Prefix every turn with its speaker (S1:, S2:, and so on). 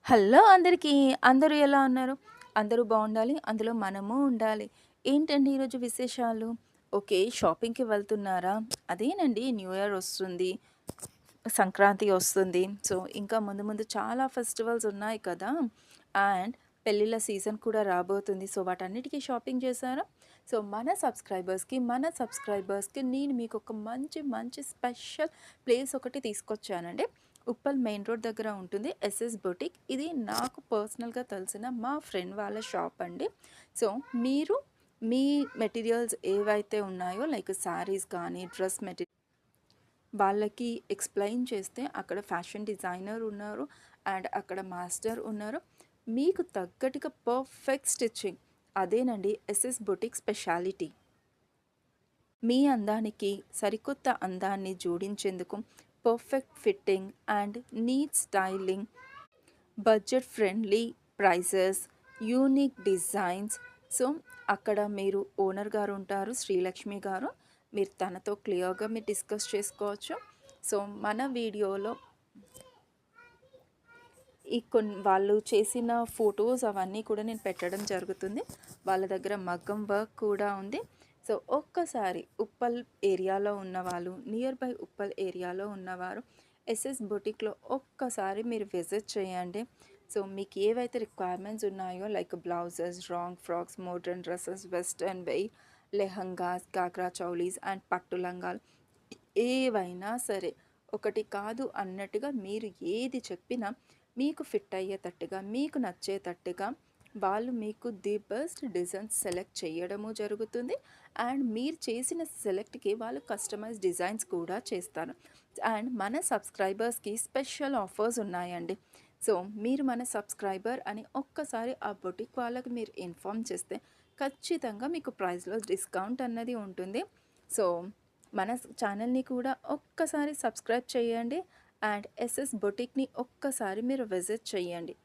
S1: Hello అందరికీ. అందరూ ఎలా ఉన్నారు? అందరూ బావుండాలి. అందులో మనము ఉండాలి. ఏంటండి ఈరోజు విశేషాలు? ఓకే. షాపింగ్‌కి వెళ్తున్నారా? అదేనండి న్యూ ఇయర్ ఒస్తుంది. సంక్రాంతి ఒస్తుంది. సో, ఇంకా ముందు ముందు చాలా ఫెస్టివల్స్ ఉన్నాయి కదా! అండ్ పెళ్ళిళ్ళ సీజన్ కూడా రాబోతుంది. సో, వాటన్నిటికి షాపింగ్ చేశారా? సో, మన సబ్స్క్రైబర్స్‌కి నేను మీకొక మంచి మంచి స్పెషల్ ప్లేస్ ఒకటి తీసుకొచ్చానండి. ఉప్పల్ మెయిన్ రోడ్ దగ్గర ఉంటుంది. SS boutique. ఇది నాకు పర్సనల్‌గా తెలిసిన మా ఫ్రెండ్ వాళ్ళ షాప్ అండి. సో, మీరు మీ మెటీరియల్స్ ఏవైతే ఉన్నాయో లైక్ శారీస్ కానీ, డ్రెస్ వాళ్ళకి ఎక్స్‌ప్లెయిన్ చేస్తే అక్కడ ఫ్యాషన్ డిజైనర్ ఉన్నారు. అండ్ అక్కడ మాస్టర్ ఉన్నారు. మీకు తగ్గట్టుగా పర్ఫెక్ట్ స్టిచ్చింగ్. అదేనండి ఎస్ఎస్ బొటిక్ స్పెషాలిటీ. మీ అందానికి సరికొత్త అందాన్ని జోడించేందుకు perfect fitting and neat styling, budget friendly prices, unique designs. So, అక్కడ మీరు ఓనర్ గారు ఉంటారు శ్రీలక్ష్మి గారు. మీరు తనతో క్లియర్‌గా మీరు డిస్కస్ చేసుకోవచ్చు. సో, మన వీడియోలో వాళ్ళు చేసిన ఫోటోస్ అవన్నీ కూడా నేను పెట్టడం జరుగుతుంది. వాళ్ళ దగ్గర మగ్గం వర్క్ కూడా ఉంది. సో, ఒక్కసారి ఉప్పల్ ఏరియాలో ఉన్నవాళ్ళు, నియర్ బై ఉప్పల్ ఏరియాలో ఉన్నవారు ఎస్ఎస్ బొటిక్‌లో ఒక్కసారి మీరు విజిట్ చేయండి. సో, మీకు ఏవైతే రిక్వైర్మెంట్స్ ఉన్నాయో like blouses, long frocks, modern dresses, western wear, lehengas, ghagra cholis and పట్టు లంగాలు ఏవైనా సరే ఒకటి కాదు అన్నట్టుగా మీరు ఏది చెప్పినా మీకు ఫిట్ అయ్యేటట్టుగా, మీకు నచ్చేటట్టుగా వాళ్ళు మీకు ది బెస్ట్ డిజైన్స్ సెలెక్ట్ చేయడము జరుగుతుంది. అండ్ మీరు చేసిన సెలెక్ట్‌కి వాళ్ళు కస్టమైజ్ డిజైన్స్ కూడా చేస్తారు. అండ్ మన సబ్స్క్రైబర్స్‌కి స్పెషల్ ఆఫర్స్ ఉన్నాయండి. సో, మీరు మన సబ్స్క్రైబర్ అని ఒక్కసారి ఆ బొటిక్ వాళ్ళకి మీరు ఇన్ఫార్మ్ చేస్తే ఖచ్చితంగా మీకు ప్రైస్‌లో డిస్కౌంట్ అన్నది ఉంటుంది. సో, మన ఛానల్‌ని కూడా ఒక్కసారి సబ్స్క్రైబ్ చేయండి. అండ్ ఎస్ఎస్ బొటిక్‌ని ఒక్కసారి మీరు విజిట్ చేయండి.